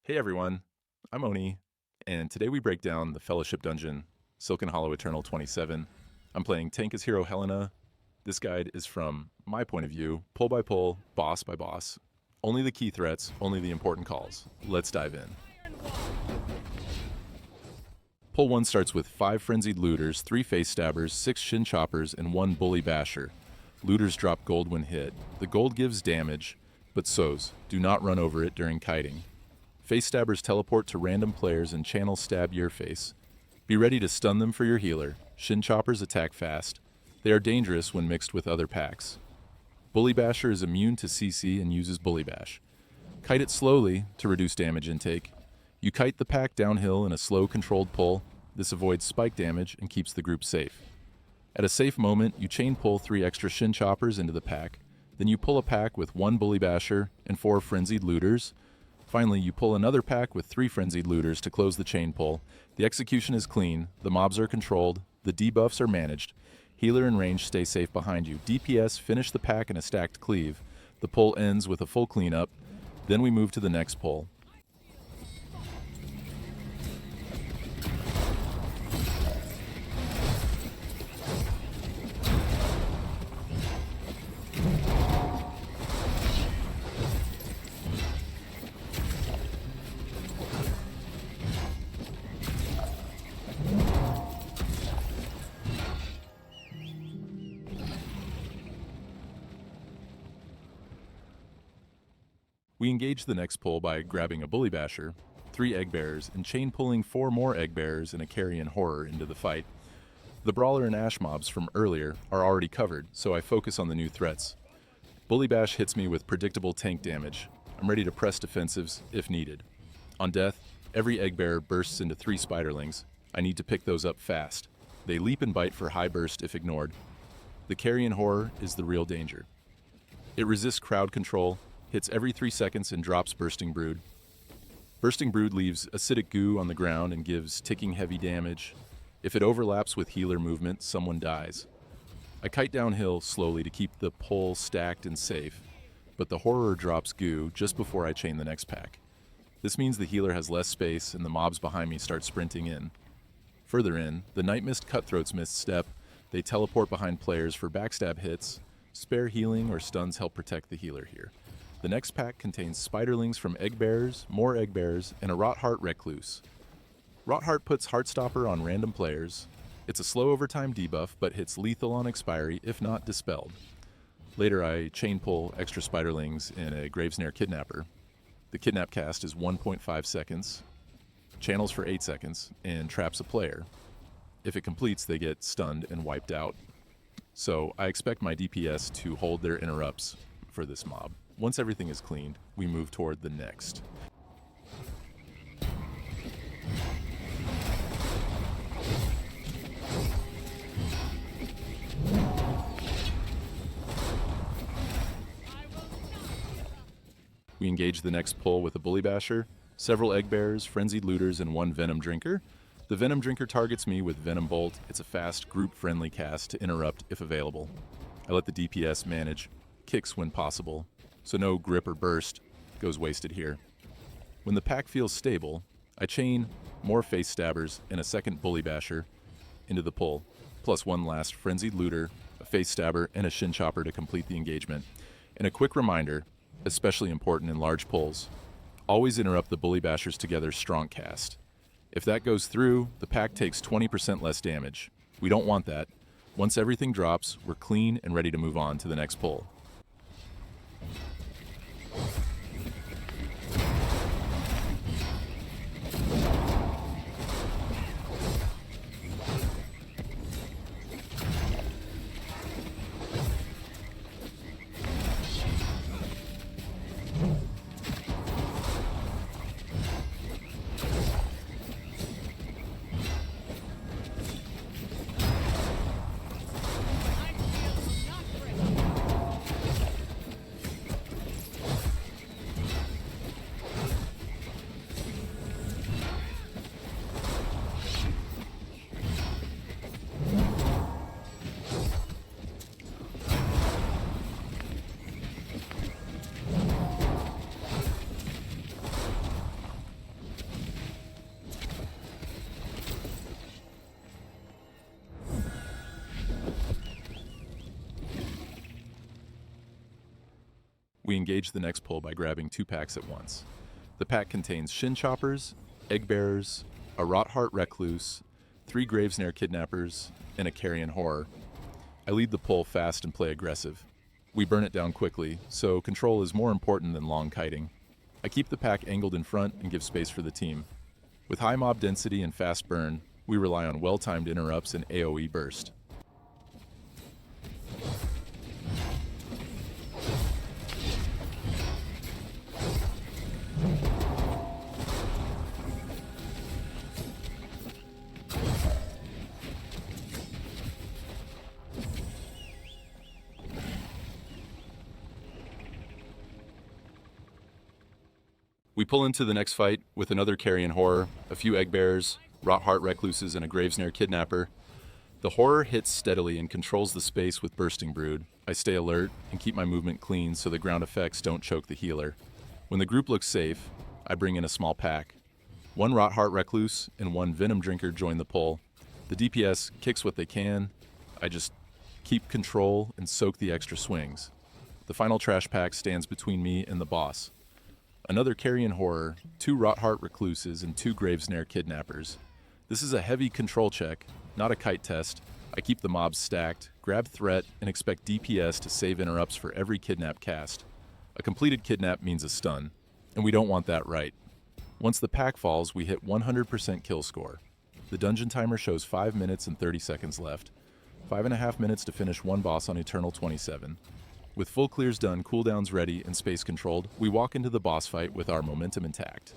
Hey everyone, I'm Oni, and today we break down the Fellowship Dungeon, Silken Hollow Eternal 27. I'm playing Tank as Hero Helena. This guide is from my point of view, pull by pull, boss by boss. Only the key threats, only the important calls. Let's dive in. Pull 1 starts with 5 Frenzied Looters, 3 Facestabbers, 6 Shin Choppers, and 1 Bully Basher. Looters drop gold when hit. The gold gives damage, but sows. Do not run over it during kiting. Facestabbers teleport to random players and channel stab your face. Be ready to stun them for your healer. Shin Choppers attack fast. They are dangerous when mixed with other packs. Bully Basher is immune to CC and uses Bully Bash. Kite it slowly to reduce damage intake. You kite the pack downhill in a slow controlled pull. This avoids spike damage and keeps the group safe. At a safe moment, you chain pull 3 extra Shin Choppers into the pack. Then you pull a pack with 1 Bully Basher and 4 Frenzied Looters. Finally, you pull another pack with 3 Frenzied Looters to close the chain pull. The execution is clean, the mobs are controlled, the debuffs are managed. Healer and range stay safe behind you. DPS finish the pack in a stacked cleave. The pull ends with a full cleanup. Then we move to the next pull. We engage the next pull by grabbing a Bully Basher, 3 Eggbearers, and chain pulling 4 more Eggbearers and a Carrion Horror into the fight. The Brawler and Ash mobs from earlier are already covered, so I focus on the new threats. Bully Bash hits me with predictable tank damage. I'm ready to press defensives if needed. On death, every Eggbearer bursts into 3 Spiderlings. I need to pick those up fast. They leap and bite for high burst if ignored. The Carrion Horror is the real danger. It resists crowd control, hits every 3 seconds and drops Bursting Brood. Bursting Brood leaves acidic goo on the ground and gives ticking heavy damage. If it overlaps with healer movement, someone dies. I kite downhill slowly to keep the pull stacked and safe, but the horror drops goo just before I chain the next pack. This means the healer has less space and the mobs behind me start sprinting in. Further in, the Night Mist Cutthroats misstep. They teleport behind players for backstab hits. Spare healing or stuns help protect the healer here. The next pack contains Spiderlings from Eggbearers, more Eggbearers, and a Rotheart Recluse. Rotheart puts Heartstopper on random players. It's a slow overtime debuff, but hits lethal on expiry, if not dispelled. Later I chain pull extra Spiderlings and a Gravesnare Kidnapper. The Kidnap cast is 1.5 seconds, channels for 8 seconds, and traps a player. If it completes, they get stunned and wiped out. So I expect my DPS to hold their interrupts for this mob. Once everything is cleaned, we move toward the next. We engage the next pull with a Bully Basher, several Eggbearers, Frenzied Looters, and 1 Venom Drinker. The Venom Drinker targets me with Venom Bolt. It's a fast, group-friendly cast to interrupt if available. I let the DPS manage kicks when possible, so no grip or burst goes wasted here. When the pack feels stable, I chain more Facestabbers and a second Bully Basher into the pull, plus 1 last Frenzied Looter, a Facestabber, and a Shin Chopper to complete the engagement. And a quick reminder, especially important in large pulls, always interrupt the Bully Bashers together Stronk cast. If that goes through, the pack takes 20% less damage. We don't want that. Once everything drops, we're clean and ready to move on to the next pull. We engage the next pull by grabbing 2 packs at once. The pack contains Shin Choppers, Eggbearers, a Rotheart Recluse, 3 Gravesnare Kidnappers, and a Carrion Horror. I lead the pull fast and play aggressive. We burn it down quickly, so control is more important than long kiting. I keep the pack angled in front and give space for the team. With high mob density and fast burn, we rely on well-timed interrupts and AoE burst. We pull into the next fight with another Carrion Horror, a few Eggbearers, Rotheart Recluses, and a Gravesnare Kidnapper. The Horror hits steadily and controls the space with Bursting Brood. I stay alert and keep my movement clean so the ground effects don't choke the healer. When the group looks safe, I bring in a small pack. 1 Rotheart Recluse and 1 Venom Drinker join the pull. The DPS kicks what they can. I just keep control and soak the extra swings. The final trash pack stands between me and the boss. Another Carrion Horror, 2 Rotheart Recluses, and 2 Gravesnare Kidnappers. This is a heavy control check, not a kite test. I keep the mobs stacked, grab threat, and expect DPS to save interrupts for every kidnap cast. A completed kidnap means a stun, and we don't want that right. Once the pack falls, we hit 100% kill score. The dungeon timer shows 5 minutes and 30 seconds left. 5.5 minutes to finish 1 boss on Eternal 27. With full clears done, cooldowns ready, and space controlled, we walk into the boss fight with our momentum intact.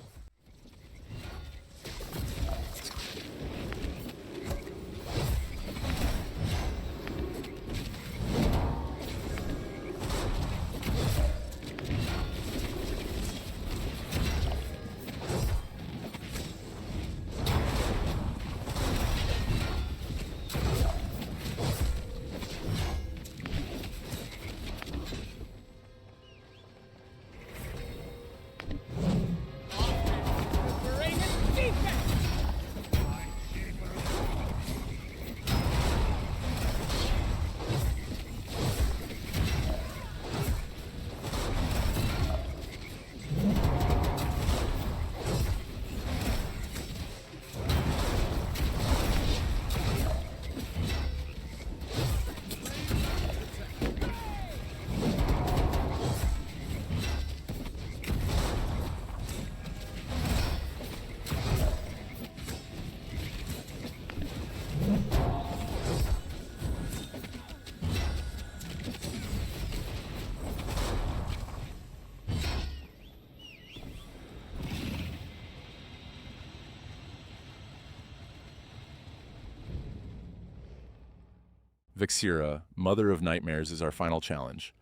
Vexira, Mother of Nightmares, is our final challenge.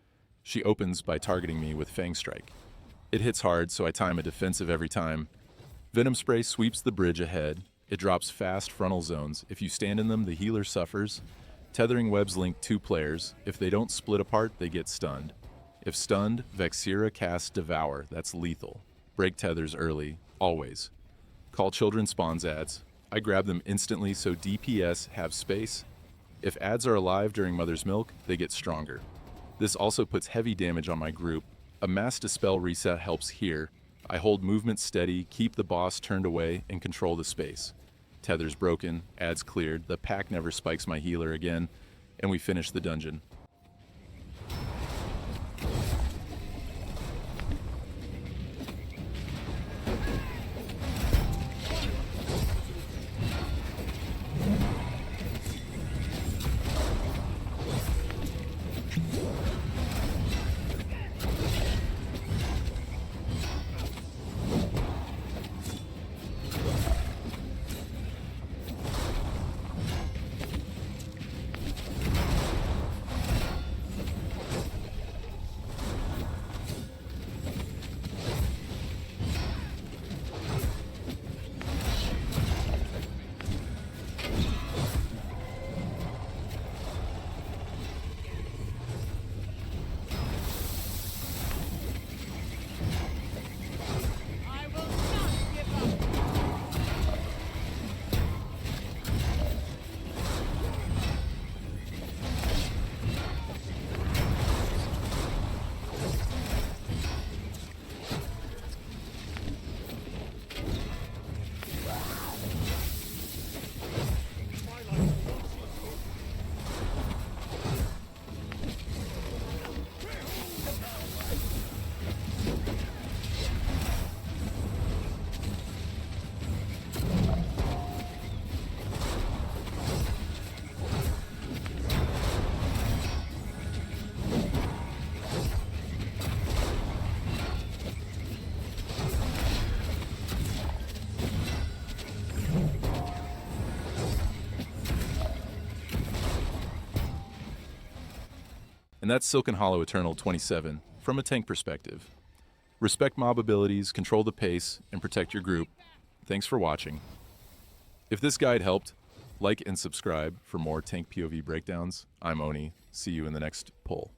She opens by targeting me with Fang Strike. It hits hard, so I time a defensive every time. Venom Spray sweeps the bridge ahead. It drops fast frontal zones. If you stand in them, the healer suffers. Tethering webs link 2 players. If they don't split apart, they get stunned. If stunned, Vexira casts Devour. That's lethal. Break tethers early, always. Call Children spawns ads. I grab them instantly so DPS have space. If ads are alive during Mother's Milk, they get stronger. This also puts heavy damage on my group. A mass dispel reset helps here. I hold movement steady, keep the boss turned away, and control the space. Tethers broken, ads cleared, the pack never spikes my healer again, and we finish the dungeon. And that's Silken Hollow Eternal 27 from a tank perspective. Respect mob abilities, control the pace, and protect your group. Thanks for watching. If this guide helped, like and subscribe for more tank POV breakdowns. I'm Oni. See you in the next pull.